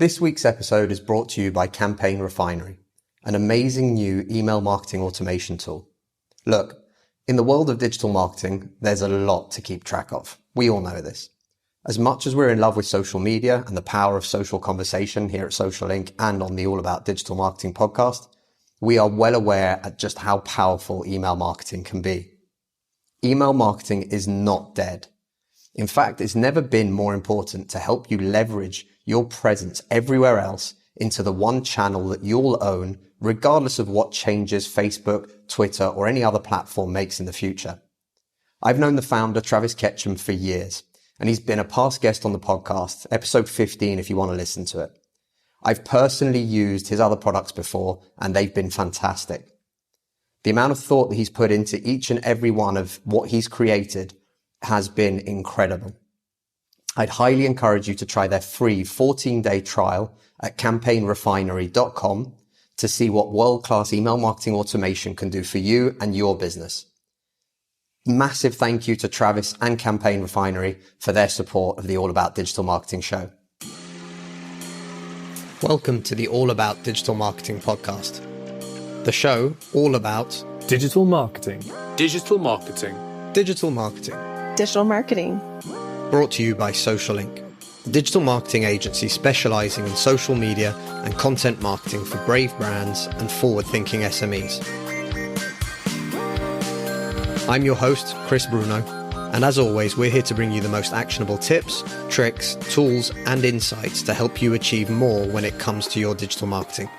This week's episode is brought to you by Campaign Refinery, an amazing new email marketing automation tool. Look, in the world of digital marketing, there's a lot to keep track of. We all know this. As much as we're in love with social media and the power of social conversation here at Social Inc. and on the All About Digital Marketing podcast, we are well aware at just how powerful email marketing can be. Email marketing is not dead. In fact, it's never been more important to help you leverage your presence everywhere else into the one channel that you'll own, regardless of what changes Facebook, Twitter, or any other platform makes in the future. I've known the founder, Travis Ketchum, for years, and he's been a past guest on the podcast, episode 15 if you want to listen to it. I've personally used his other products before, and they've been fantastic. The amount of thought that he's put into each and every one of what he's created has been incredible. I'd highly encourage you to try their free 14-day trial at campaignrefinery.com to see what world-class email marketing automation can do for you and your business. Massive thank you to Travis and Campaign Refinery for their support of the All About Digital Marketing show. Welcome to the All About Digital Marketing podcast. The show all about digital marketing. Digital marketing. Digital marketing. Digital marketing. Brought to you by Social Inc., a digital marketing agency specializing in social media and content marketing for brave brands and forward-thinking SMEs. I'm your host, Chris Bruno, and as always, we're here to bring you the most actionable tips, tricks, tools, and insights to help you achieve more when it comes to your digital marketing.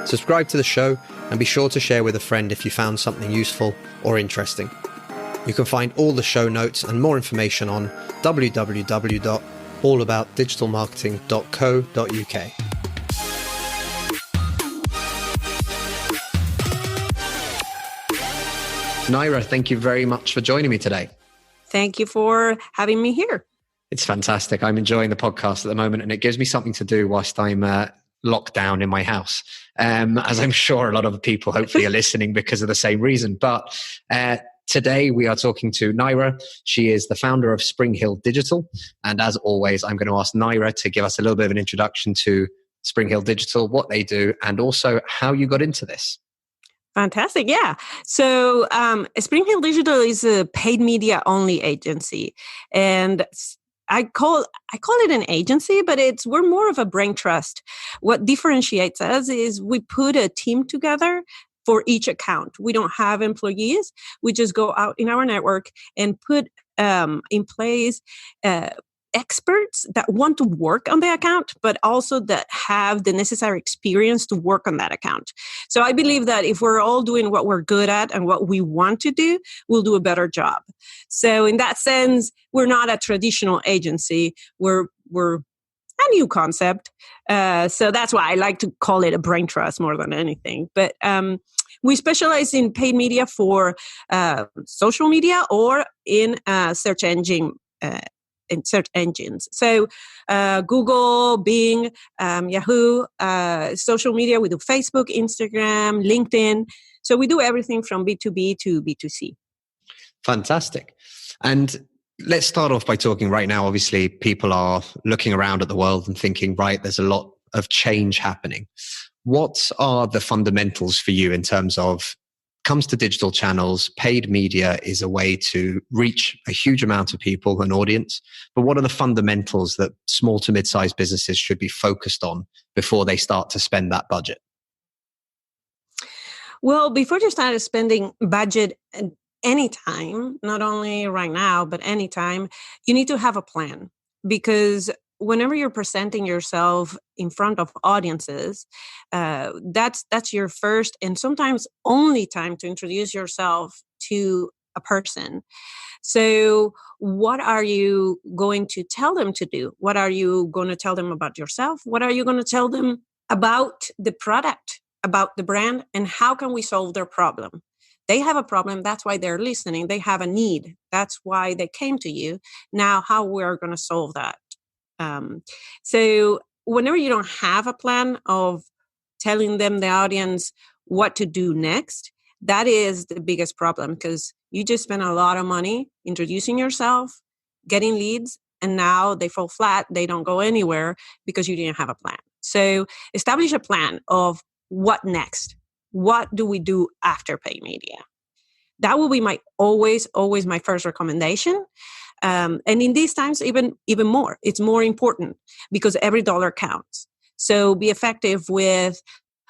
Subscribe to the show and be sure to share with a friend if you found something useful or interesting. You can find all the show notes and more information on www.allaboutdigitalmarketing.co.uk. Naira, thank you very much for joining me today. Thank you for having me here. It's fantastic. I'm enjoying the podcast at the moment, and it gives me something to do whilst I'm locked down in my house, as I'm sure a lot of people hopefully are listening because of the same reason. But today we are talking to Naira. She is the founder of Spring Hill Digital. And as always, I'm going to ask Naira to give us a little bit of an introduction to Spring Hill Digital, what they do, and also how you got into this. Fantastic. Yeah. So Spring Hill Digital is a paid media only agency. And I call it an agency, but we're more of a brain trust. What differentiates us is we put a team together for each account. We don't have employees. We just go out in our network and put in place experts that want to work on the account, but also that have the necessary experience to work on that account. So I believe that if we're all doing what we're good at and what we want to do, we'll do a better job. So in that sense, we're not a traditional agency. We're a new concept. So that's why I like to call it a brain trust more than anything. But we specialize in paid media for social media or in search engines. So Google, Bing, Yahoo, social media, we do Facebook, Instagram, LinkedIn. So we do everything from B2B to B2C. Fantastic. And let's start off by talking right now. Obviously, people are looking around at the world and thinking, right, there's a lot of change happening. What are the fundamentals for you in terms of comes to digital channels? Paid media is a way to reach a huge amount of people, an audience. But what are the fundamentals that small to mid-sized businesses should be focused on before they start to spend that budget? Well, before you start spending budget anytime, not only right now, but anytime, you need to have a plan. Because whenever you're presenting yourself in front of audiences, that's your first and sometimes only time to introduce yourself to a person. So what are you going to tell them to do? What are you going to tell them about yourself? What are you going to tell them about the product, about the brand, and how can we solve their problem? They have a problem. That's why they're listening. They have a need. That's why they came to you. Now, how we're going to solve that? So whenever you don't have a plan of telling them, the audience, what to do next, that is the biggest problem, because you just spend a lot of money introducing yourself, getting leads, and now they fall flat. They don't go anywhere because you didn't have a plan. So establish a plan of what next. What do we do after paid media? That will be my always my first recommendation. And in these times, even more, it's more important because every dollar counts. So be effective with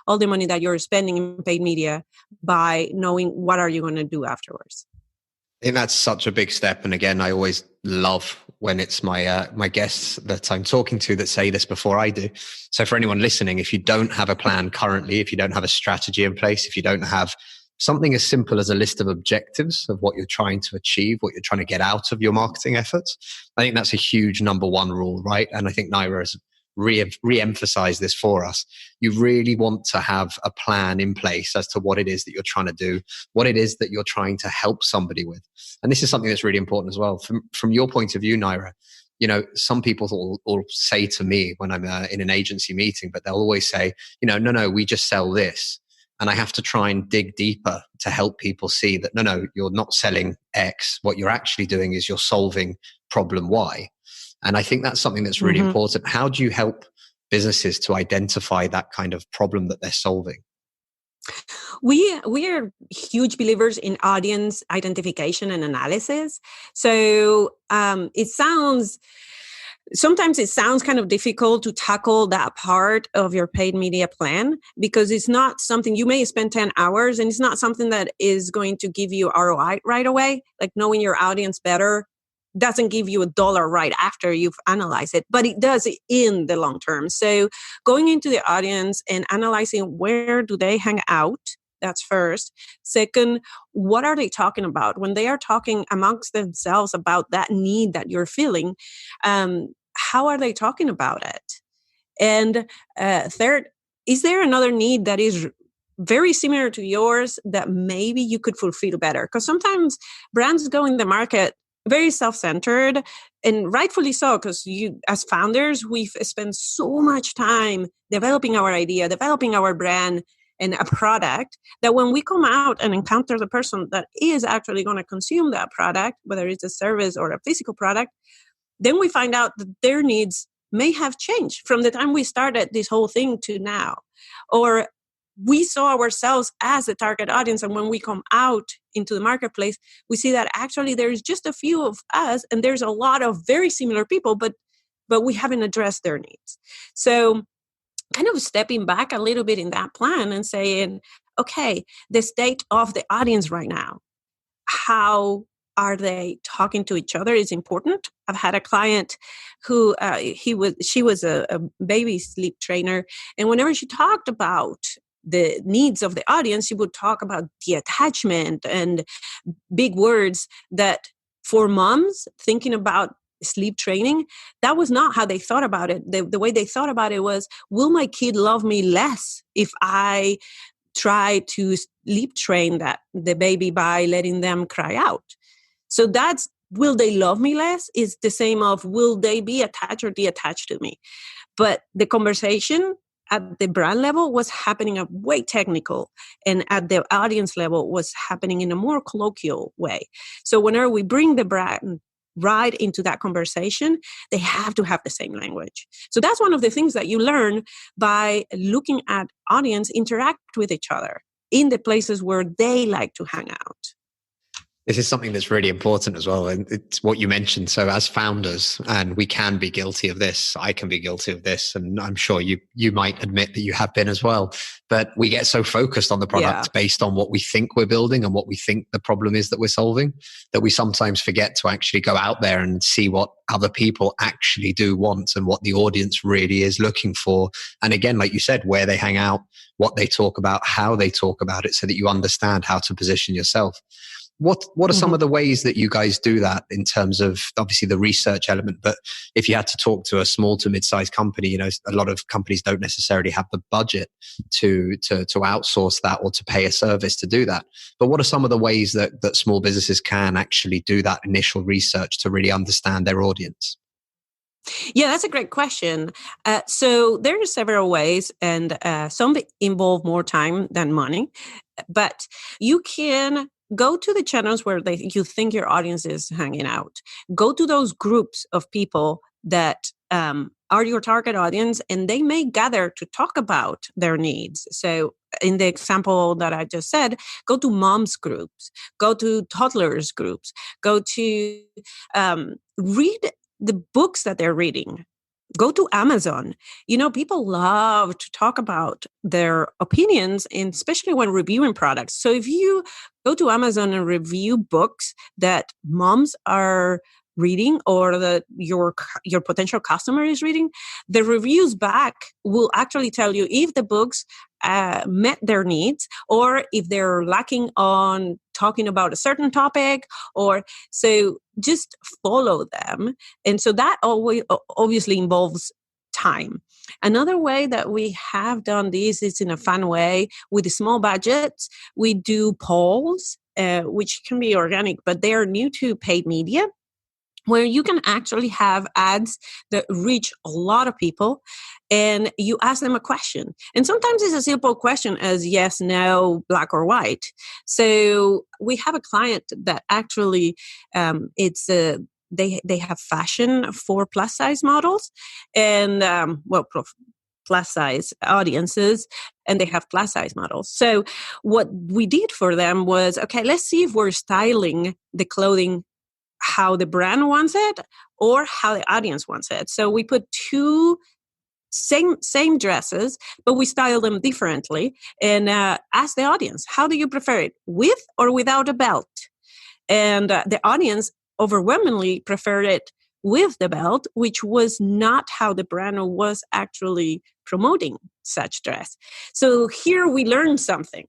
all the money that you're spending in paid media by knowing what are you going to do afterwards. I think that's such a big step. And again, I always love when it's my guests that I'm talking to that say this before I do. So for anyone listening, if you don't have a plan currently, if you don't have a strategy in place, if you don't have something as simple as a list of objectives of what you're trying to achieve, what you're trying to get out of your marketing efforts, I think that's a huge number one rule, right? And I think Naira has re-emphasized this for us. You really want to have a plan in place as to what it is that you're trying to do, what it is that you're trying to help somebody with. And this is something that's really important as well. From your point of view, Naira, you know, some people will say to me when I'm in an agency meeting, but they'll always say, you know, no, we just sell this. And I have to try and dig deeper to help people see that, no, you're not selling X. What you're actually doing is you're solving problem Y. And I think that's something that's really important. How do you help businesses to identify that kind of problem that they're solving? We are huge believers in audience identification and analysis. So sometimes it sounds kind of difficult to tackle that part of your paid media plan because it's not something you may spend 10 hours and it's not something that is going to give you ROI right away. Like knowing your audience better doesn't give you $1 right after you've analyzed it, but it does in the long term. So going into the audience and analyzing where do they hang out, that's first. Second, what are they talking about? When they are talking amongst themselves about that need that you're feeling, how are they talking about it? And third, is there another need that is very similar to yours that maybe you could fulfill better? Because sometimes brands go in the market very self-centered, and rightfully so, because as founders, we've spent so much time developing our idea, developing our brand and a product, that when we come out and encounter the person that is actually going to consume that product, whether it's a service or a physical product, then we find out that their needs may have changed from the time we started this whole thing to now. Or we saw ourselves as a target audience, and when we come out into the marketplace, we see that actually there's just a few of us and there's a lot of very similar people, but we haven't addressed their needs. So kind of stepping back a little bit in that plan and saying, okay, the state of the audience right now, how are they talking to each other is important. I've had a client who she was a baby sleep trainer, and whenever she talked about the needs of the audience, she would talk about the attachment and big words that for moms thinking about sleep training, that was not how they thought about it. The way they thought about it was, will my kid love me less if I try to sleep train the baby by letting them cry out? So that's, will they love me less is the same of, will they be attached or detached to me? But the conversation at the brand level was happening a way technical, and at the audience level was happening in a more colloquial way. So whenever we bring the brand right into that conversation, they have to have the same language. So that's one of the things that you learn by looking at audience interact with each other in the places where they like to hang out. This is something that's really important as well. And it's what you mentioned. So as founders, and we can be guilty of this, I can be guilty of this, and I'm sure you might admit that you have been as well. But we get so focused on the product based on what we think we're building and what we think the problem is that we're solving, that we sometimes forget to actually go out there and see what other people actually do want and what the audience really is looking for. And again, like you said, where they hang out, what they talk about, how they talk about it, so that you understand how to position yourself. What are some of the ways that you guys do that in terms of obviously the research element? But if you had to talk to a small to mid-sized company, you know, a lot of companies don't necessarily have the budget to outsource that or to pay a service to do that. But what are some of the ways that small businesses can actually do that initial research to really understand their audience? Yeah, that's a great question. So there are several ways, and some involve more time than money. But you can go to the channels where you think your audience is hanging out. Go to those groups of people that are your target audience, and they may gather to talk about their needs. So in the example that I just said, go to moms groups, go to toddlers groups, go to read the books that they're reading. Go to Amazon. People love to talk about their opinions, and especially when reviewing products. So if you go to Amazon and review books that moms are reading or that your potential customer is reading, the reviews back will actually tell you if the books met their needs, or if they're lacking on talking about a certain topic, or so just follow them. And so that always obviously involves time. Another way that we have done this is in a fun way with the small budgets. We do polls, which can be organic, but they are new to paid media, where you can actually have ads that reach a lot of people, and you ask them a question. And sometimes it's a simple question as yes, no, black or white. So we have a client that actually they have fashion for plus size models, and plus size audiences, and they have plus size models. So what we did for them was, okay, let's see if we're styling the clothing how the brand wants it or how the audience wants it. So we put two same dresses, but we style them differently, and ask the audience, how do you prefer it, with or without a belt? And the audience overwhelmingly preferred it with the belt, which was not how the brand was actually promoting such dress. So here we learned something.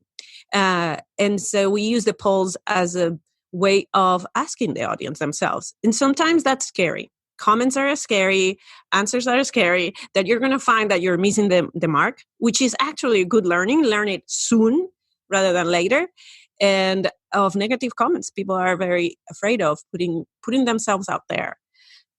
And so we use the polls as a way of asking the audience themselves. And sometimes that's scary. Comments are scary, answers are scary, that you're going to find that you're missing the mark, which is actually a good learning. Learn it soon rather than later. And of negative comments, people are very afraid of putting themselves out there.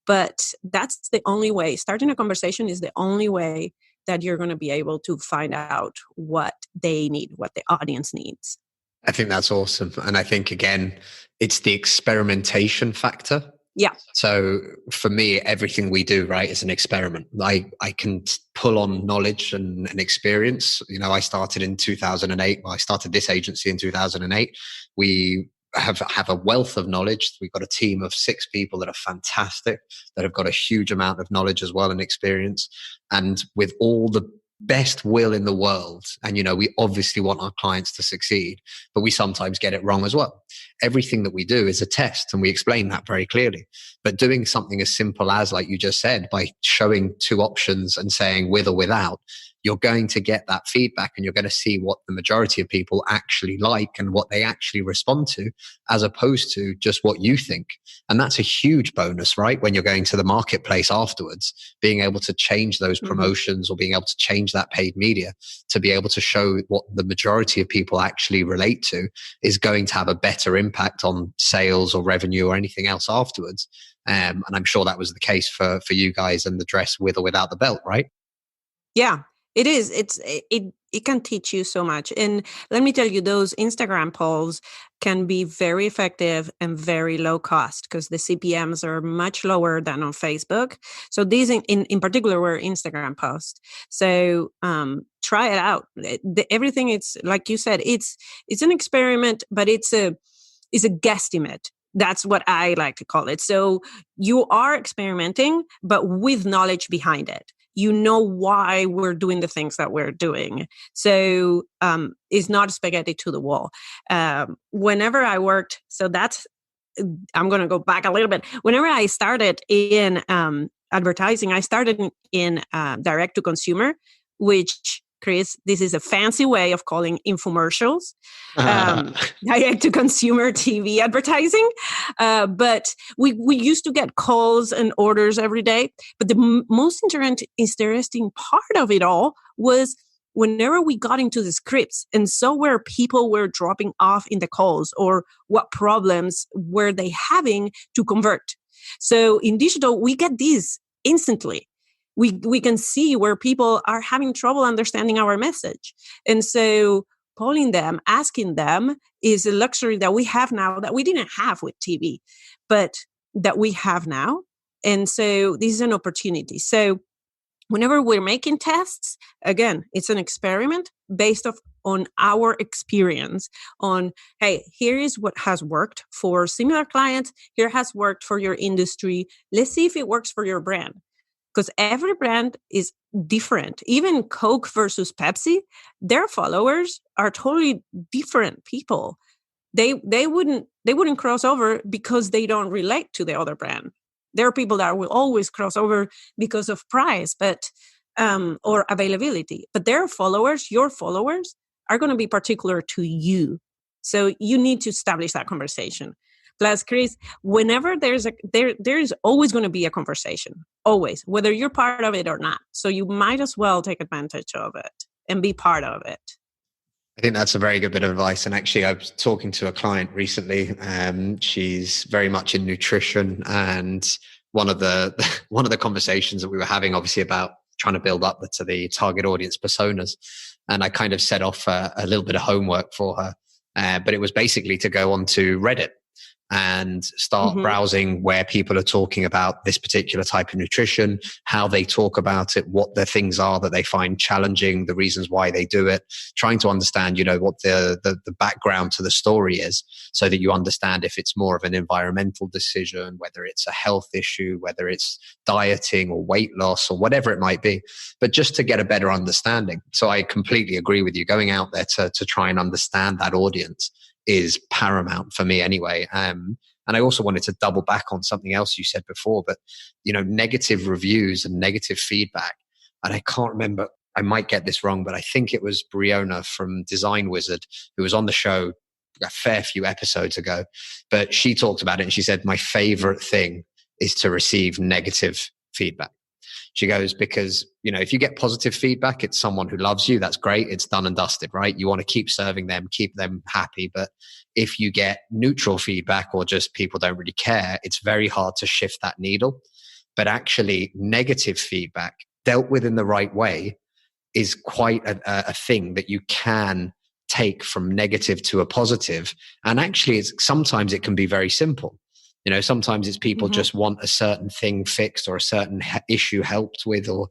But that's the only way. Starting a conversation is the only way that you're going to be able to find out what they need, what the audience needs. I think that's awesome. And I think, again, it's the experimentation factor. Yeah. So for me, everything we do, right, is an experiment. I can pull on knowledge and experience. I started in 2008. Well, I started this agency in 2008. We have a wealth of knowledge. We've got a team of 6 people that are fantastic, that have got a huge amount of knowledge as well and experience. And with all the best will in the world, and we obviously want our clients to succeed, but we sometimes get it wrong as well. Everything that we do is a test, and we explain that very clearly. But doing something as simple as, like you just said, by showing 2 options and saying with or without, you're going to get that feedback, and you're going to see what the majority of people actually like and what they actually respond to, as opposed to just what you think. And that's a huge bonus, right? When you're going to the marketplace afterwards, being able to change those promotions or being able to change that paid media to be able to show what the majority of people actually relate to is going to have a better impact on sales or revenue or anything else afterwards. And I'm sure that was the case for you guys and the dress with or without the belt, right? Yeah. It is. It can teach you so much. And let me tell you, those Instagram polls can be very effective and very low cost, because the CPMs are much lower than on Facebook. So these in particular were Instagram posts. So try it out. Everything, it's like you said, it's an experiment, but it's a guesstimate. That's what I like to call it. So you are experimenting, but with knowledge behind it. You know why we're doing the things that we're doing. So it's not spaghetti to the wall. Whenever I worked, I'm going to go back a little bit. Whenever I started in advertising, I started in direct to consumer, which, Chris, this is a fancy way of calling infomercials, direct to consumer TV advertising. But we used to get calls and orders every day. But the most interesting part of it all was whenever we got into the scripts and saw where people were dropping off in the calls, or what problems were they having to convert. So in digital, we get these instantly. We can see where people are having trouble understanding our message. And so polling them, asking them is a luxury that we have now that we didn't have with TV, but that we have now. And so this is an opportunity. So whenever we're making tests, again, it's an experiment based on our experience on, hey, here is what has worked for similar clients. Here has worked for your industry. Let's see if it works for your brand. Because every brand is different. Even Coke versus Pepsi, their followers are totally different people. They wouldn't cross over because they don't relate to the other brand. There are people that will always cross over because of price, but or availability. But their followers, your followers, are going to be particular to you. So you need to establish that conversation. Plus, Chris, whenever there is always going to be a conversation, always, whether you're part of it or not. So you might as well take advantage of it and be part of it. I think that's a very good bit of advice. And actually, I was talking to a client recently. She's very much in nutrition, and one of the conversations that we were having, obviously, about trying to build up to the target audience personas. And I kind of set off a little bit of homework for her, but it was basically to go onto Reddit and start browsing where people are talking about this particular type of nutrition, how they talk about it, what the things are that they find challenging, the reasons why they do it, trying to understand, what the background to the story is, so that you understand if it's more of an environmental decision, whether it's a health issue, whether it's dieting or weight loss or whatever it might be, but just to get a better understanding. So I completely agree with you. Going out there to try and understand that audience is paramount for me anyway. And I also wanted to double back on something else you said before, but negative reviews and negative feedback. And I can't remember, I might get this wrong, but I think it was Briona from Design Wizard who was on the show a fair few episodes ago, but she talked about it and she said, my favorite thing is to receive negative feedback. She goes, because, if you get positive feedback, it's someone who loves you. That's great. It's done and dusted, right? You want to keep serving them, keep them happy. But if you get neutral feedback or just people don't really care, it's very hard to shift that needle. But actually, negative feedback dealt with in the right way is quite a thing that you can take from negative to a positive. And actually, sometimes it can be very simple. Sometimes it's people just want a certain thing fixed or a certain issue helped with, or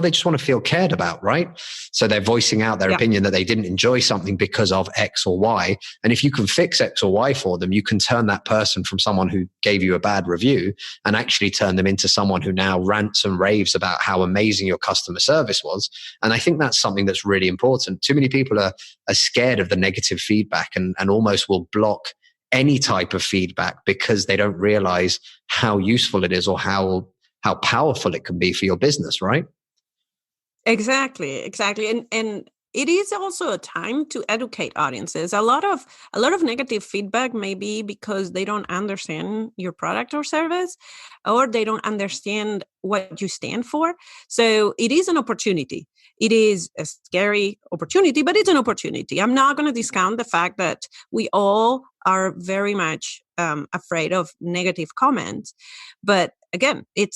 they just want to feel cared about, right? So they're voicing out their opinion that they didn't enjoy something because of X or Y. And if you can fix X or Y for them, you can turn that person from someone who gave you a bad review and actually turn them into someone who now rants and raves about how amazing your customer service was. And I think that's something that's really important. Too many people are scared of the negative feedback and almost will block any type of feedback because they don't realize how useful it is or how powerful it can be for your business, right? Exactly. And it is also a time to educate audiences. A lot of negative feedback may be because they don't understand your product or service, or they don't understand what you stand for. So it is an opportunity. It is a scary opportunity, but it's an opportunity. I'm not going to discount the fact that we all are very much afraid of negative comments. But again, it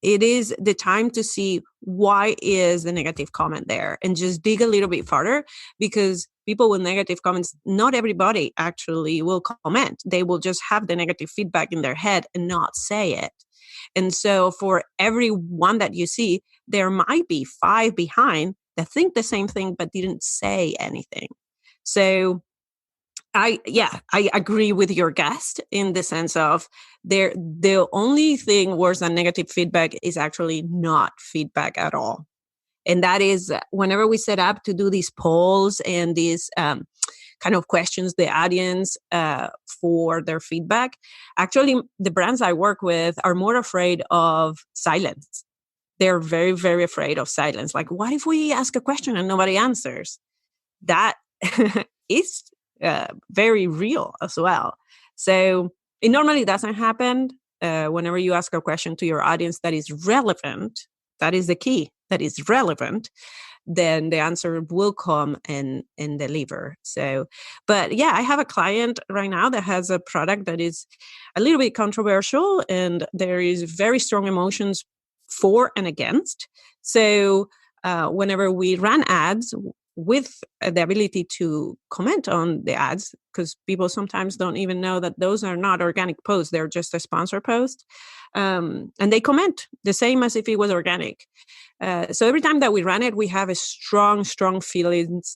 is the time to see why is the negative comment there and just dig a little bit further, because people with negative comments, not everybody actually will comment. They will just have the negative feedback in their head and not say it. And so for every one that you see, there might be 5 behind that think the same thing but didn't say anything. So I agree with your guest in the sense of the only thing worse than negative feedback is actually not feedback at all. And that is whenever we set up to do these polls and these kind of questions the audience for their feedback, actually the brands I work with are more afraid of silence. They're very, very afraid of silence. Like, what if we ask a question and nobody answers? That is very real as well. So it normally doesn't happen. Whenever you ask a question to your audience that is relevant, that is the key, that is relevant, then the answer will come and deliver. So, but yeah, I have a client right now that has a product that is a little bit controversial and there is very strong emotions for and against. So whenever we run ads, with the ability to comment on the ads, because people sometimes don't even know that those are not organic posts. They're just a sponsor post. And they comment the same as if it was organic. So every time that we run it, we have a strong feelings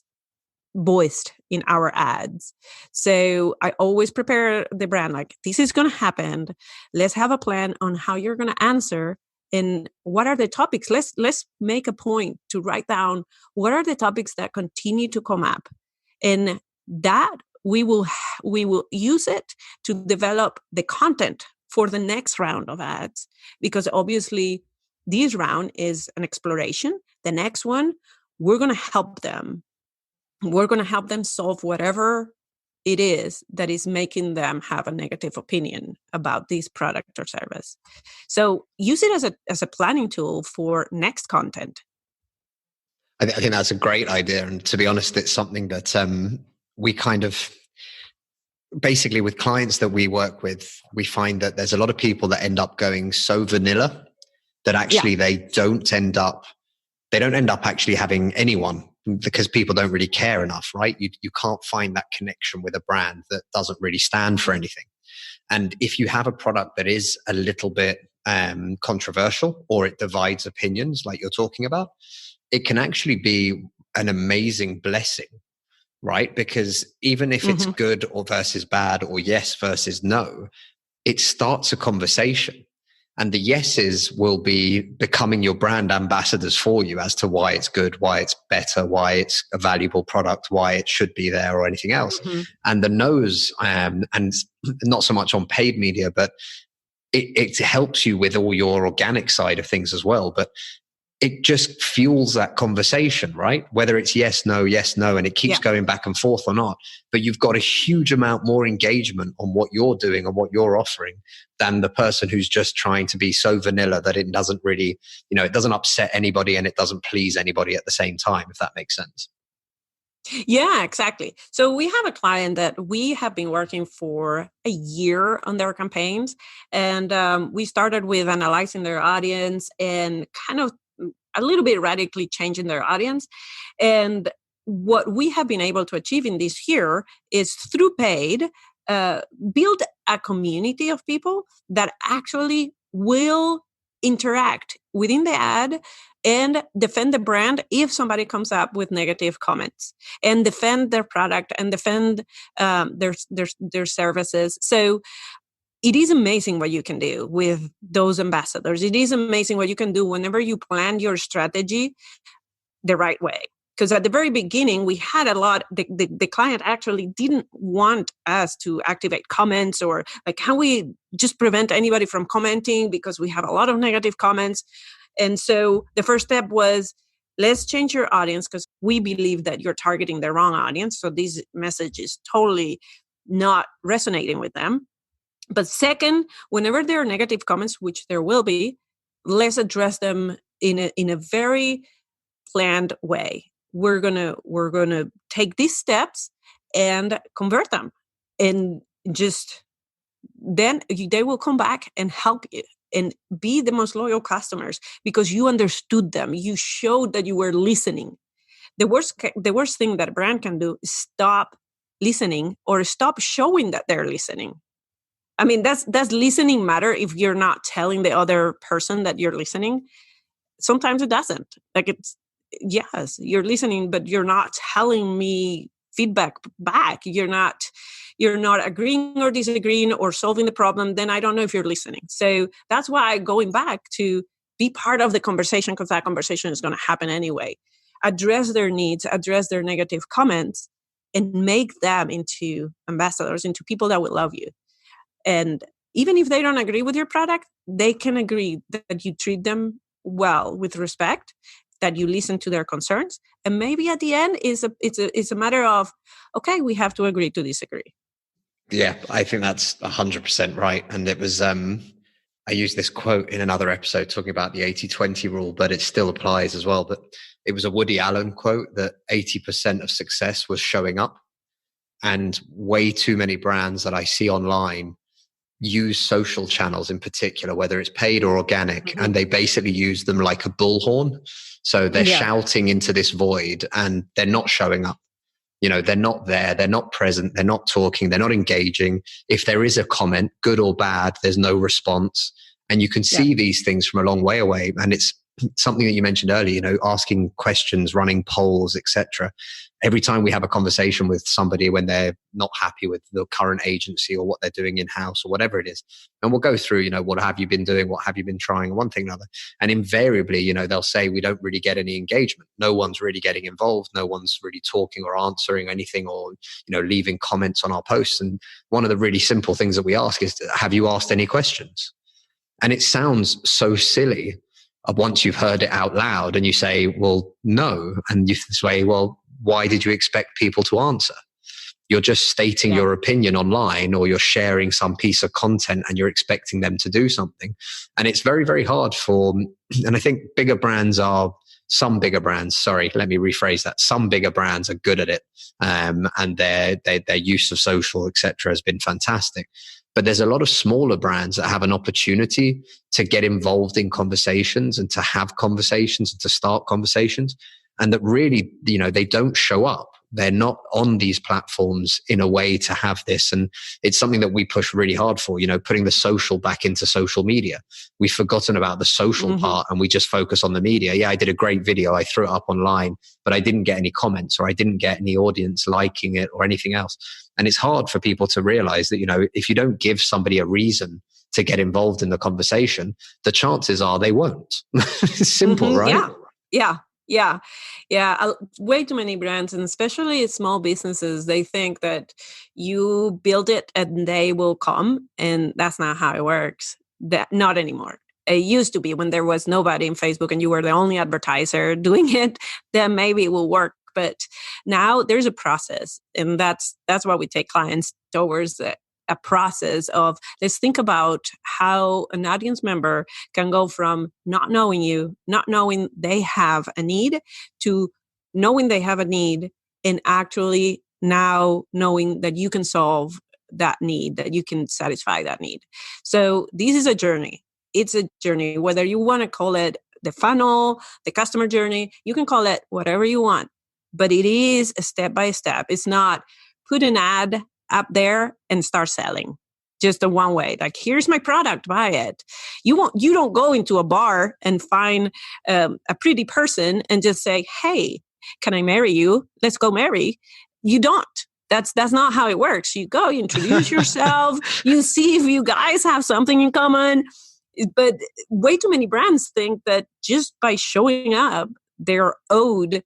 voiced in our ads. So I always prepare the brand like, this is going to happen. Let's have a plan on how you're going to answer and what are the topics. Let's make a point to write down what are the topics that continue to come up, and that we will use it to develop the content for the next round of ads, because obviously this round is an exploration. The next one, we're going to help them. We're going to help them solve whatever it is that is making them have a negative opinion about this product or service. So use it as a planning tool for next content. I think that's a great idea. And to be honest, it's something that we kind of, basically with clients that we work with, we find that there's a lot of people that end up going so vanilla that actually they don't end up actually having anyone, because people don't really care enough, right? You can't find that connection with a brand that doesn't really stand for anything. And if you have a product that is a little bit controversial, or it divides opinions like you're talking about, it can actually be an amazing blessing, right? Because even if it's good or versus bad, or yes versus no, it starts a conversation. And the yeses will be becoming your brand ambassadors for you as to why it's good, why it's better, why it's a valuable product, why it should be there, or anything else. And the no's, and not so much on paid media, but it helps you with all your organic side of things as well. But it just fuels that conversation, right? Whether it's yes, no, and it keeps going back and forth or not. But you've got a huge amount more engagement on what you're doing and what you're offering than the person who's just trying to be so vanilla that it doesn't really, it doesn't upset anybody and it doesn't please anybody at the same time, if that makes sense. Yeah, exactly. So we have a client that we have been working for a year on their campaigns. And we started with analyzing their audience and kind of a little bit radically changing their audience. And what we have been able to achieve in this year is through paid, build a community of people that actually will interact within the ad and defend the brand if somebody comes up with negative comments, and defend their product and defend their services. So it is amazing what you can do with those ambassadors. It is amazing what you can do whenever you plan your strategy the right way. Because at the very beginning, we had a lot, the client actually didn't want us to activate comments, or like, can we just prevent anybody from commenting because we have a lot of negative comments. And so the first step was, let's change your audience, because we believe that you're targeting the wrong audience. So this message is totally not resonating with them. But second, whenever there are negative comments, which there will be, let's address them in a very planned way. We're gonna take these steps and convert them, and just then they will come back and help you and be the most loyal customers, because you understood them. You showed that you were listening. The worst thing that a brand can do is stop listening or stop showing that they're listening. I mean, does listening matter if you're not telling the other person that you're listening? Sometimes it doesn't. Like, it's, yes, you're listening, but you're not telling me feedback back. You're not agreeing or disagreeing or solving the problem. Then I don't know if you're listening. So that's why going back to be part of the conversation, because that conversation is going to happen anyway. Address their needs, address their negative comments, and make them into ambassadors, into people that will love you. And even if they don't agree with your product, they can agree that you treat them well, with respect, that you listen to their concerns. And maybe at the end it's a matter of, okay, we have to agree to disagree. Yeah, I think that's 100% right. And it was, I used this quote in another episode talking about the 80-20 rule, but it still applies as well. But it was a Woody Allen quote that 80% of success was showing up. And way too many brands that I see online use social channels in particular, whether it's paid or organic, and they basically use them like a bullhorn. So they're shouting into this void and they're not showing up. They're not there. They're not present. They're not talking. They're not engaging. If there is a comment, good or bad, there's no response. And you can see these things from a long way away. And it's something that you mentioned earlier, asking questions, running polls, etc. Every time we have a conversation with somebody when they're not happy with the current agency or what they're doing in-house or whatever it is, and we'll go through, what have you been doing? What have you been trying? One thing or another. And invariably, they'll say, we don't really get any engagement. No one's really getting involved. No one's really talking or answering anything or, leaving comments on our posts. And one of the really simple things that we ask is, have you asked any questions? And it sounds so silly once you've heard it out loud and you say, well, no. And you say, well, why did you expect people to answer? You're just stating your opinion online, or you're sharing some piece of content and you're expecting them to do something. And it's very, very hard and I think some bigger brands, let me rephrase that. Some bigger brands are good at it. And their use of social, etc., has been fantastic. But there's a lot of smaller brands that have an opportunity to get involved in conversations and to have conversations and to start conversations. And that really, they don't show up. They're not on these platforms in a way to have this. And it's something that we push really hard for, putting the social back into social media. We've forgotten about the social part and we just focus on the media. Yeah, I did a great video. I threw it up online, but I didn't get any comments or I didn't get any audience liking it or anything else. And it's hard for people to realize that, if you don't give somebody a reason to get involved in the conversation, the chances are they won't. Simple, right? Yeah. Way too many brands, and especially small businesses, they think that you build it and they will come. And that's not how it works. Not anymore. It used to be when there was nobody in Facebook and you were the only advertiser doing it, then maybe it will work. But now there's a process, and that's why we take clients towards a process of, let's think about how an audience member can go from not knowing you, not knowing they have a need, to knowing they have a need and actually now knowing that you can solve that need, that you can satisfy that need. So this is a journey. It's a journey, whether you want to call it the funnel, the customer journey, you can call it whatever you want, but it is a step by step. It's not put an ad up there and start selling just a one way, like, here's my product, buy it. You don't go into a bar and find a pretty person and just say, hey, can I marry you? Let's go marry. You don't. That's not how it works. You go, you introduce yourself, you see if you guys have something in common. But way too many brands think that just by showing up, they're owed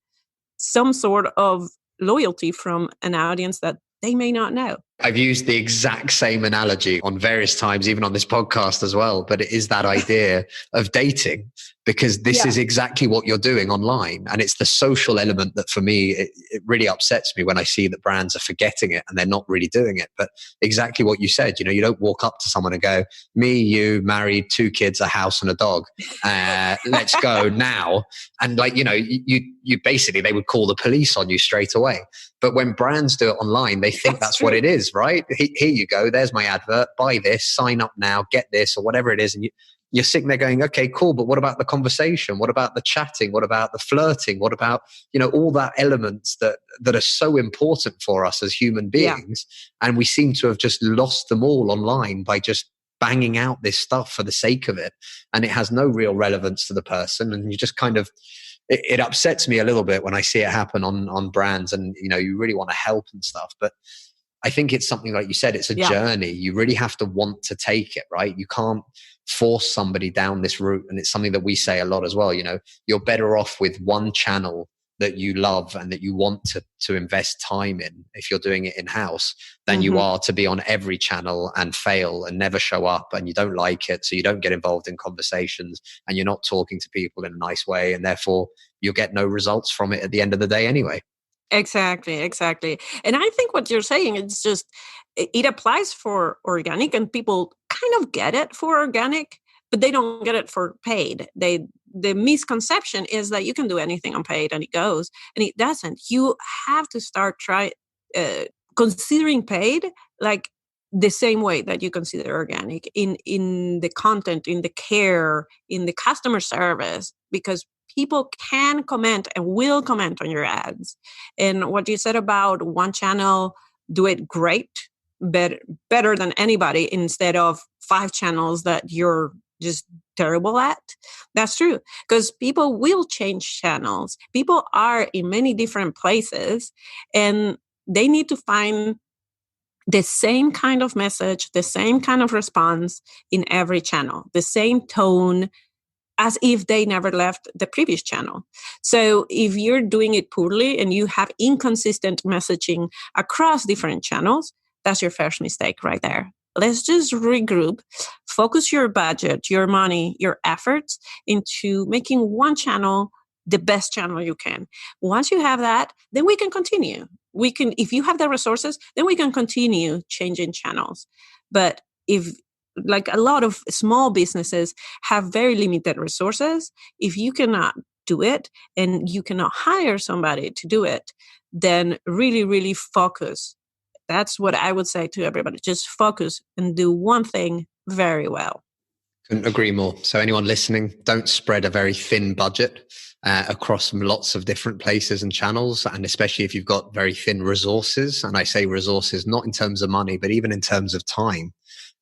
some sort of loyalty from an audience that they may not know. I've used the exact same analogy on various times, even on this podcast as well. But it is that idea of dating, because this is exactly what you're doing online. And it's the social element that, for me, it really upsets me when I see that brands are forgetting it and they're not really doing it. But exactly what you said, you don't walk up to someone and go, me, you, married, 2 kids, a house and a dog. Let's go now. And you basically, they would call the police on you straight away. But when brands do it online, they think that's what it is, right? Here you go. There's my advert. Buy this, sign up now, get this, or whatever it is. And you're sitting there going, okay, cool. But what about the conversation? What about the chatting? What about the flirting? What about, all that elements that are so important for us as human beings? Yeah. And we seem to have just lost them all online by just banging out this stuff for the sake of it. And it has no real relevance to the person. And you just kind of, it upsets me a little bit when I see it happen on brands, and you really want to help and stuff, but I think it's something, like you said, it's a journey. You really have to want to take it, right? You can't force somebody down this route. And it's something that we say a lot as well. You're better off with one channel that you love and that you want to invest time in, if you're doing it in-house, than you are to be on every channel and fail and never show up, and you don't like it, so you don't get involved in conversations and you're not talking to people in a nice way, and therefore you'll get no results from it at the end of the day anyway. Exactly. And I think what you're saying is just, it applies for organic, and people kind of get it for organic, but they don't get it for paid. The misconception is that you can do anything on paid and it goes, and it doesn't. You have to start considering paid like the same way that you consider organic in the content, in the care, in the customer service, because people can comment and will comment on your ads. And what you said about one channel, do it great, better than anybody instead of 5 channels that you're just terrible at. That's true, because people will change channels. People are in many different places, and they need to find the same kind of message, the same kind of response in every channel, the same tone, as if they never left the previous channel. So if you're doing it poorly and you have inconsistent messaging across different channels, that's your first mistake right there. Let's just regroup, focus your budget, your money, your efforts into making one channel the best channel you can. Once you have that, then we can continue. We can, if you have the resources, then we can continue changing channels. But if, like a lot of small businesses have very limited resources, if you cannot do it and you cannot hire somebody to do it, then really, really focus. That's what I would say to everybody. Just focus and do one thing very well. Couldn't agree more. So anyone listening, don't spread a very thin budget across lots of different places and channels. And especially if you've got very thin resources, and I say resources, not in terms of money, but even in terms of time.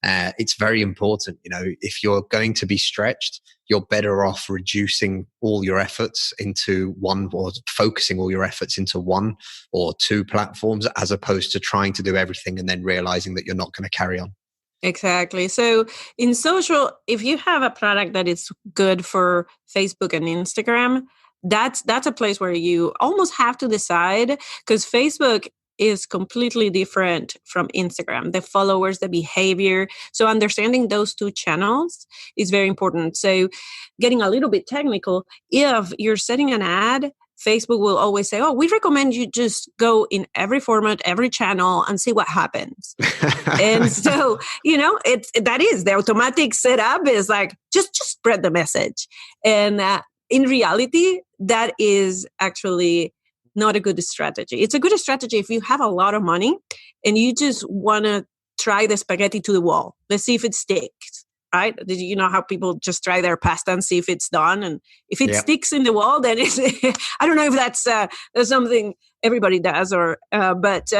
It's very important. You know, if you're going to be stretched, you're better off reducing all your efforts into one, or focusing all your efforts into one or two platforms, as opposed to trying to do everything and then realizing that you're not going to carry on. Exactly. So in social, if you have a product that is good for Facebook and Instagram, that's a place where you almost have to decide, because Facebook is completely different from Instagram, the followers, the behavior. So understanding those two channels is very important. So getting a little bit technical, if you're setting an ad, Facebook will always say, oh, we recommend you just go in every format, every channel, and see what happens. And so, you know, that is the automatic setup is like, just spread the message. And in reality, that is actually not a good strategy. It's a good strategy if you have a lot of money and you just want to try the spaghetti to the wall. Let's see if it sticks. Right? Did you know how people just try their pasta and see if it's done? And if it sticks in the wall, then it's, I don't know if that's something everybody does, but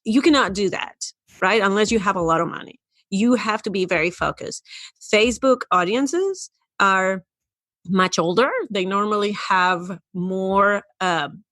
you cannot do that, right? Unless you have a lot of money. You have to be very focused. Facebook audiences are much older. They normally have more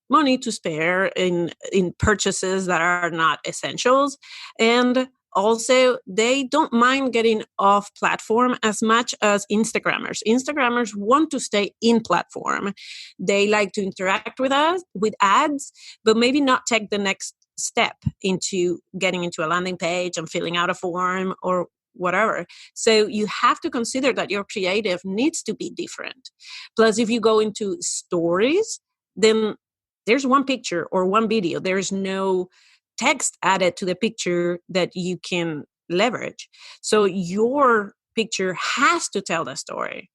money to spare in purchases that are not essentials. And also, they don't mind getting off platform as much as Instagrammers. Instagrammers want to stay in platform. They like to interact with us, with ads, but maybe not take the next step into getting into a landing page and filling out a form or whatever. So you have to consider that your creative needs to be different. Plus, if you go into stories, then there's one picture or one video. There's no text added to the picture that you can leverage. So your picture has to tell the story.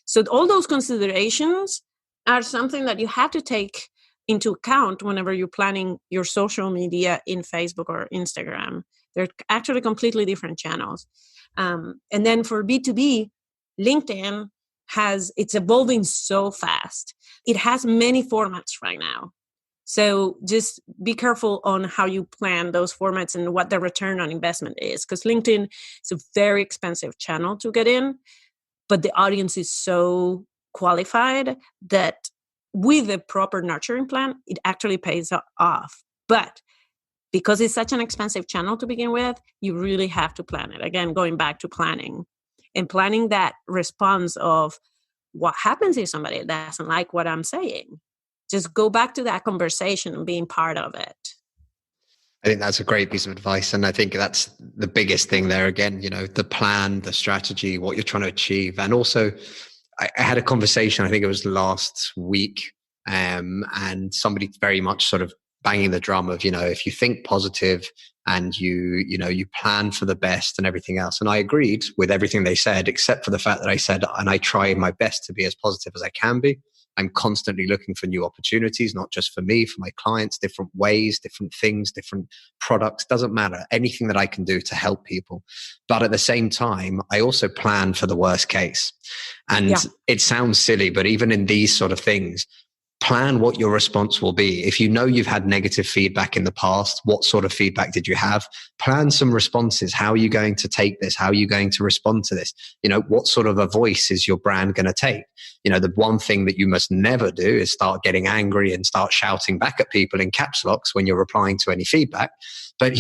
So all those considerations are something that you have to take into account whenever you're planning your social media in Facebook or Instagram. They're actually completely different channels. And then for B2B, LinkedIn it's evolving so fast. It has many formats right now. So just be careful on how you plan those formats and what the return on investment is, because LinkedIn is a very expensive channel to get in, but the audience is so qualified that with the proper nurturing plan, it actually pays off. But because it's such an expensive channel to begin with, you really have to plan it. Again, going back to planning and planning that response of what happens if somebody doesn't like what I'm saying. Just go back to that conversation and being part of it. I think that's a great piece of advice. And I think that's the biggest thing there. Again, you know, the plan, the strategy, what you're trying to achieve. And also, I had a conversation, I think it was last week, and somebody very much sort of banging the drum of, you know, if you think positive and you plan for the best and everything else. And I agreed with everything they said, except for the fact that I said, and I try my best to be as positive as I can be. I'm constantly looking for new opportunities, not just for me, for my clients, different ways, different things, different products, doesn't matter. Anything that I can do to help people. But at the same time, I also plan for the worst case. And it sounds silly, but even in these sort of things, plan what your response will be. If you know you've had negative feedback in the past, what sort of feedback did you have? Plan some responses. How are you going to take this? How are you going to respond to this? What sort of a voice is your brand going to take? The one thing that you must never do is start getting angry and start shouting back at people in caps locks when you're replying to any feedback. But,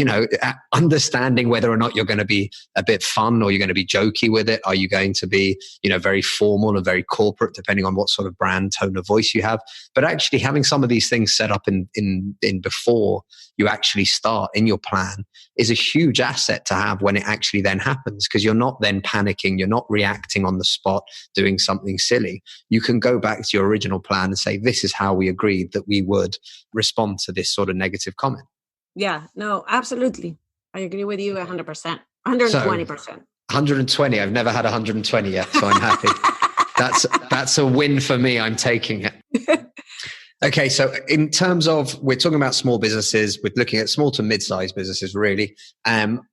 understanding whether or not you're going to be a bit fun or you're going to be jokey with it. Are you going to be, very formal or very corporate, depending on what sort of brand tone of voice you have? But actually having some of these things set up in before you actually start in your plan is a huge asset to have when it actually then happens, because you're not then panicking. You're not reacting on the spot, doing something silly. You can go back to your original plan and say, this is how we agreed that we would respond to this sort of negative comment. Yeah, no, absolutely. I agree with you 100%, 120%. So, 120. I've never had 120 yet, so I'm happy. That's a win for me. I'm taking it. Okay, so in terms of, we're talking about small businesses, we're looking at small to mid-sized businesses, really.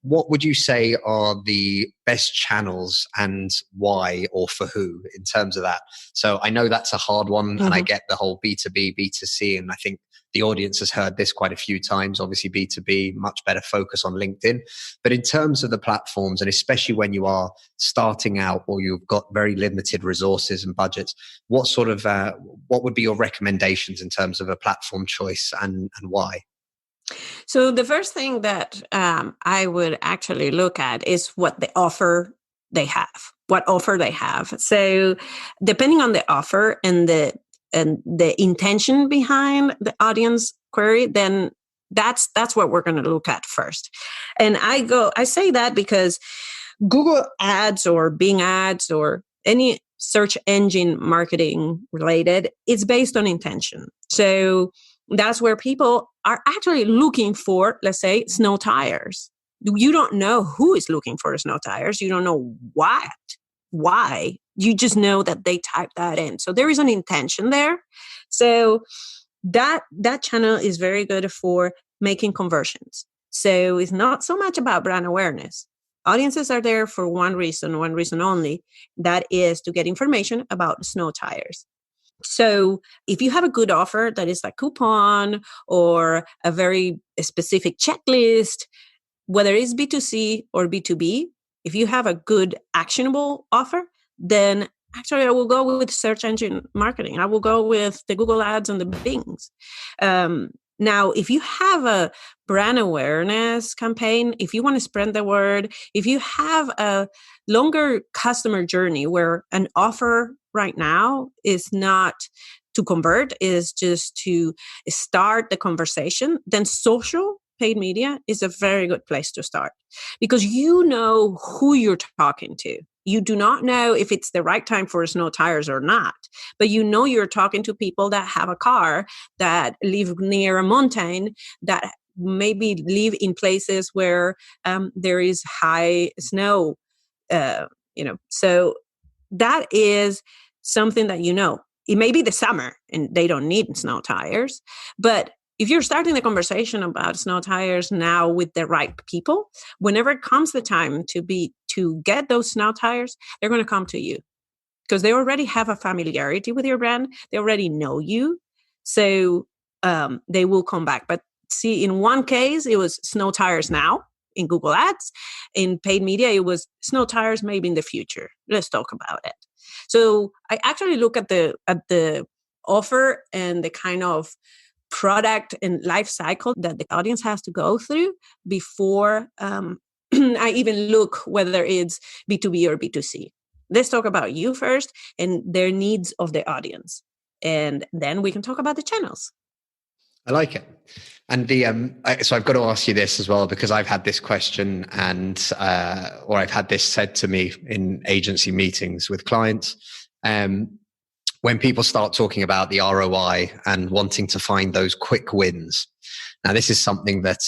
What would you say are the best channels and why, or for who, in terms of that? So I know that's a hard one, and I get the whole B2B, B2C, and I think the audience has heard this quite a few times. Obviously, B2B, much better focus on LinkedIn. But in terms of the platforms, and especially when you are starting out or you've got very limited resources and budgets, what would be your recommendations in terms of a platform choice and why? So the first thing that I would actually look at is what the offer they have. What offer they have. So depending on the offer and the intention behind the audience query, then that's what we're going to look at first. And I say that because Google ads or Bing ads or any search engine marketing related, it's based on intention. So that's where people are actually looking for, let's say, snow tires. You don't know who is looking for snow tires. You don't know why. You just know that they type that in. So there is an intention there. So that channel is very good for making conversions. So it's not so much about brand awareness. Audiences are there for one reason only. That is to get information about snow tires. So if you have a good offer that is a coupon or a very specific checklist, whether it's B2C or B2B, if you have a good actionable offer, then actually I will go with search engine marketing. I will go with the Google ads and the Bings. Now, if you have a brand awareness campaign, if you want to spread the word, if you have a longer customer journey where an offer right now is not to convert, is just to start the conversation, then social paid media is a very good place to start, because you know who you're talking to. You do not know if it's the right time for snow tires or not, but you know you're talking to people that have a car, that live near a mountain, that maybe live in places where there is high snow, So that is something that you know. It may be the summer and they don't need snow tires, but if you're starting the conversation about snow tires now with the right people, whenever it comes the time to get those snow tires, they're going to come to you because they already have a familiarity with your brand. They already know you. So they will come back. But see, in one case, it was snow tires now in Google Ads. In paid media, it was snow tires maybe in the future. Let's talk about it. So I actually look at the offer and the kind of product and life cycle that the audience has to go through before I even look whether it's B2B or B2C. Let's talk about you first and their needs of the audience. And then we can talk about the channels. I like it. And so I've got to ask you this as well, because I've had this question or I've had this said to me in agency meetings with clients. When people start talking about the ROI and wanting to find those quick wins. Now, this is something that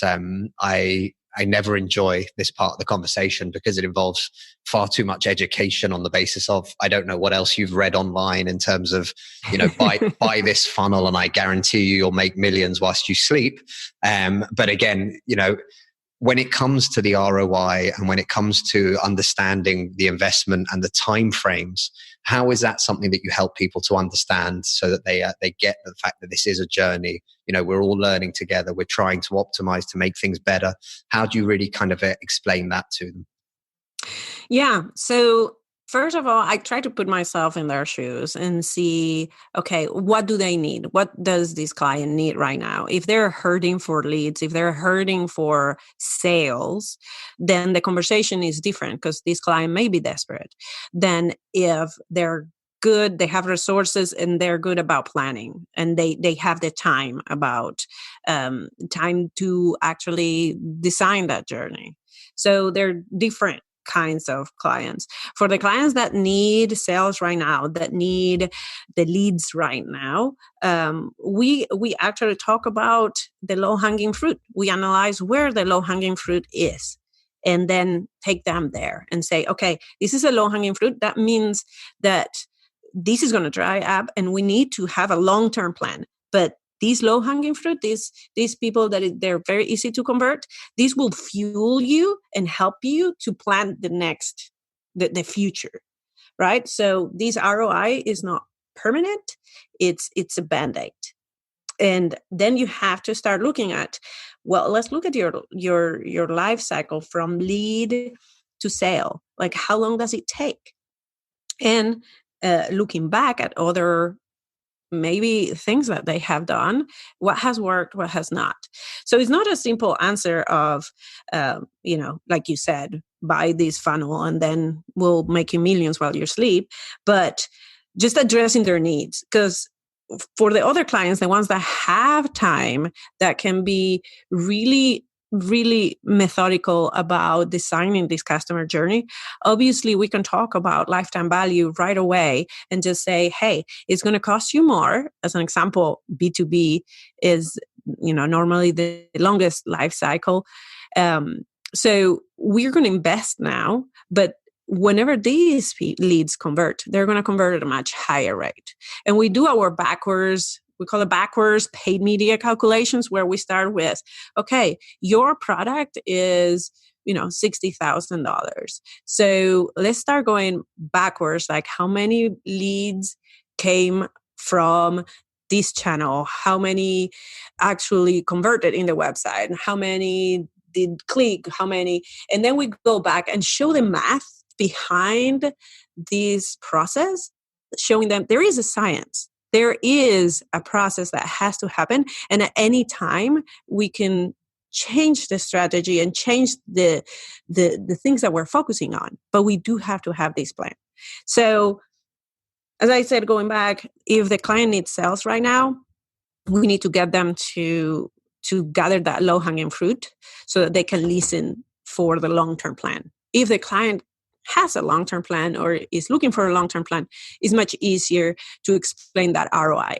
I I never enjoy this part of the conversation because it involves far too much education on the basis of, I don't know what else you've read online in terms of, buy this funnel and I guarantee you'll make millions whilst you sleep. But again, when it comes to the ROI and when it comes to understanding the investment and the time frames, how is that something that you help people to understand so that they get the fact that this is a journey? We're all learning together. We're trying to optimize to make things better. How do you really kind of explain that to them? Yeah. So first of all, I try to put myself in their shoes and see, okay, what do they need? What does this client need right now? If they're hurting for leads, if they're hurting for sales, then the conversation is different because this client may be desperate than if they're good, they have resources and they're good about planning and they have the time time to actually design that journey. So they're different kinds of clients. For the clients that need sales right now, that need the leads right now, we actually talk about the low-hanging fruit. We analyze where the low-hanging fruit is and then take them there and say, okay, this is a low-hanging fruit. That means that this is going to dry up and we need to have a long-term plan. But these low-hanging fruit, these people that they're very easy to convert, these will fuel you and help you to plan the future, right? So this ROI is not permanent; it's a band-aid, and then you have to start looking at, well, let's look at your life cycle from lead to sale. Like, how long does it take? And looking back at other maybe things that they have done, what has worked, what has not. So it's not a simple answer of, like you said, buy this funnel and then we'll make you millions while you sleep, but just addressing their needs. Because for the other clients, the ones that have time, that can be really methodical about designing this customer journey. Obviously, we can talk about lifetime value right away and just say, hey, it's going to cost you more. As an example, B2B is, normally the longest life cycle. So we're going to invest now, but whenever these leads convert, they're going to convert at a much higher rate. And we do our we call it backwards paid media calculations, where we start with, okay, your product is, $60,000. So let's start going backwards, like how many leads came from this channel, how many actually converted in the website, how many did click, how many, and then we go back and show the math behind this process, showing them there is a science. There is a process that has to happen. And at any time, we can change the strategy and change the things that we're focusing on. But we do have to have this plan. So, as I said, going back, if the client needs sales right now, we need to get them to gather that low-hanging fruit so that they can listen for the long-term plan. If the client has a long-term plan or is looking for a long-term plan, it's much easier to explain that ROI.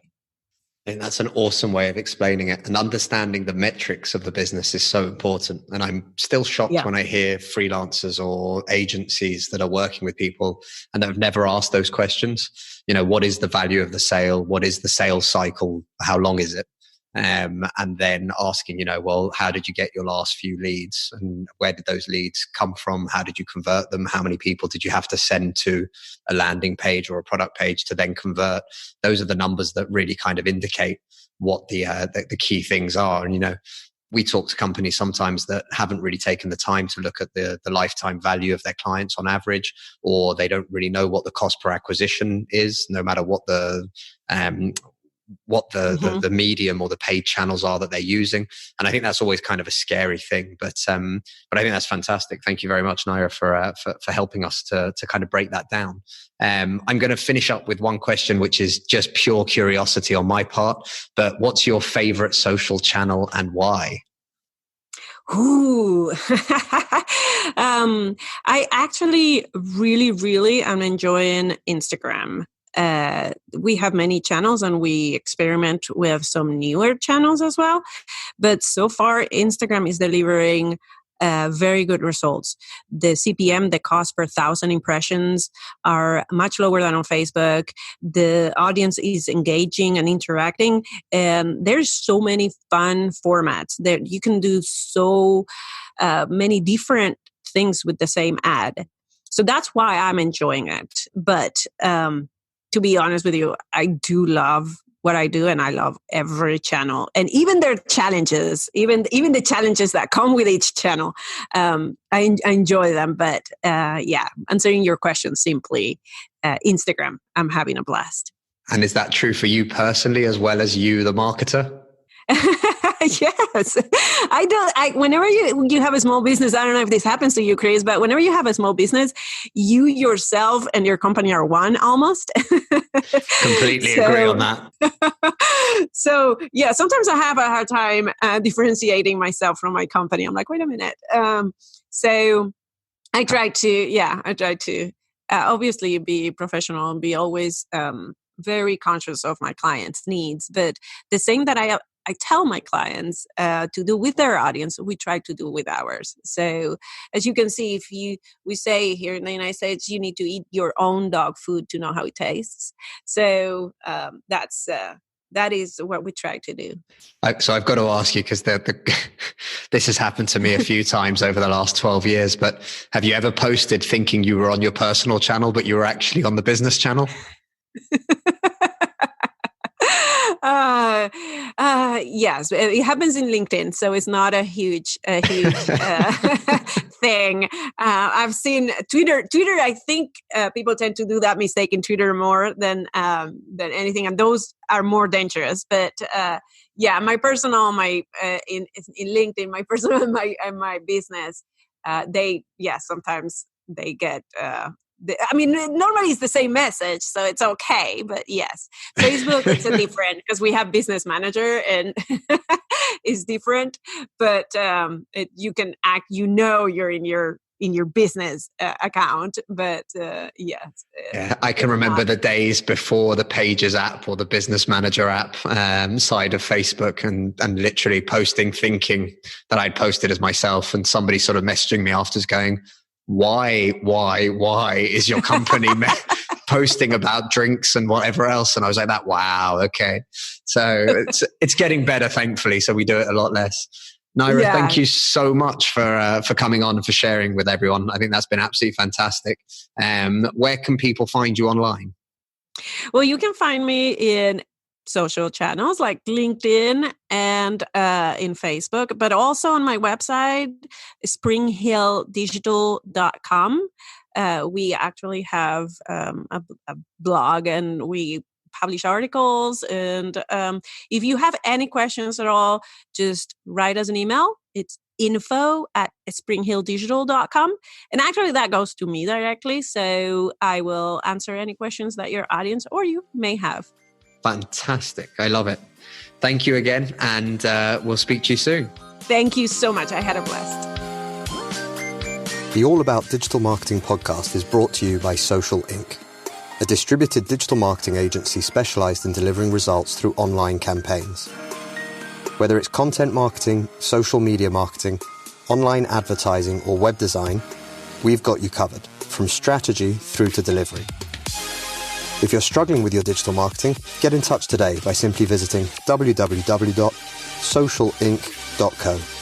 And that's an awesome way of explaining it. And understanding the metrics of the business is so important. And I'm still shocked when I hear freelancers or agencies that are working with people and that have never asked those questions. What is the value of the sale? What is the sales cycle? How long is it? And then asking, well, how did you get your last few leads and where did those leads come from? How did you convert them? How many people did you have to send to a landing page or a product page to then convert? Those are the numbers that really kind of indicate what the key things are. And, we talk to companies sometimes that haven't really taken the time to look at the lifetime value of their clients on average, or they don't really know what the cost per acquisition is, no matter what the medium or the paid channels are that they're using. And I think that's always kind of a scary thing, but I think that's fantastic. Thank you very much, Naira, for helping us to kind of break that down. I'm going to finish up with one question, which is just pure curiosity on my part, but what's your favorite social channel and why? Ooh, I actually really am enjoying Instagram. We have many channels and we experiment with some newer channels as well. But so far, Instagram is delivering very good results. The CPM, the cost per 1,000 impressions, are much lower than on Facebook. The audience is engaging and interacting, and there's so many fun formats that you can do so many different things with the same ad. So that's why I'm enjoying it. But to be honest with you, I do love what I do, and I love every channel, and even their challenges, even the challenges that come with each channel. I enjoy them, but answering your question simply, Instagram, I'm having a blast. And is that true for you personally as well as you, the marketer? Yes. Whenever you have a small business, I don't know if this happens to you, Chris, but whenever you have a small business, you yourself and your company are one almost. Completely agree on that. So yeah, sometimes I have a hard time differentiating myself from my company. I'm like, wait a minute. So I try to obviously be professional and be always very conscious of my clients' needs. But the same that I tell my clients to do with their audience, we try to do with ours. So as you can see, we say here in the United States, you need to eat your own dog food to know how it tastes. So that is what we try to do. So I've got to ask you, because this has happened to me a few times over the last 12 years, but have you ever posted thinking you were on your personal channel, but you were actually on the business channel? Yes, it happens in LinkedIn, so it's not a huge thing. I've seen Twitter. I think people tend to do that mistake in Twitter more than anything, and those are more dangerous. But my personal, in LinkedIn, my personal and my business, sometimes they get. Normally it's the same message, so it's okay. But yes, Facebook, it's a different, because we have business manager and it's different. But you can act, you're in your business account. But yes. Yeah, I can remember the days before the Pages app or the Business Manager app side of Facebook, and literally posting thinking that I'd posted as myself, and somebody sort of messaging me afterwards going, why is your company posting about drinks and whatever else? And I was like, wow, okay. So it's getting better, thankfully. So we do it a lot less. Naira, thank you so much for coming on and for sharing with everyone. I think that's been absolutely fantastic. Where can people find you online? Well, you can find me in social channels like LinkedIn and in Facebook, but also on my website, springhilldigital.com. We actually have a blog, and we publish articles. And if you have any questions at all, just write us an email. It's info@springhilldigital.com. And actually that goes to me directly. So I will answer any questions that your audience or you may have. Fantastic. I love it. Thank you again. And we'll speak to you soon. Thank you so much. I had a blast. The All About Digital Marketing podcast is brought to you by Social Inc., a distributed digital marketing agency specialized in delivering results through online campaigns. Whether it's content marketing, social media marketing, online advertising, or web design, we've got you covered, from strategy through to delivery. If you're struggling with your digital marketing, get in touch today by simply visiting www.socialinc.co.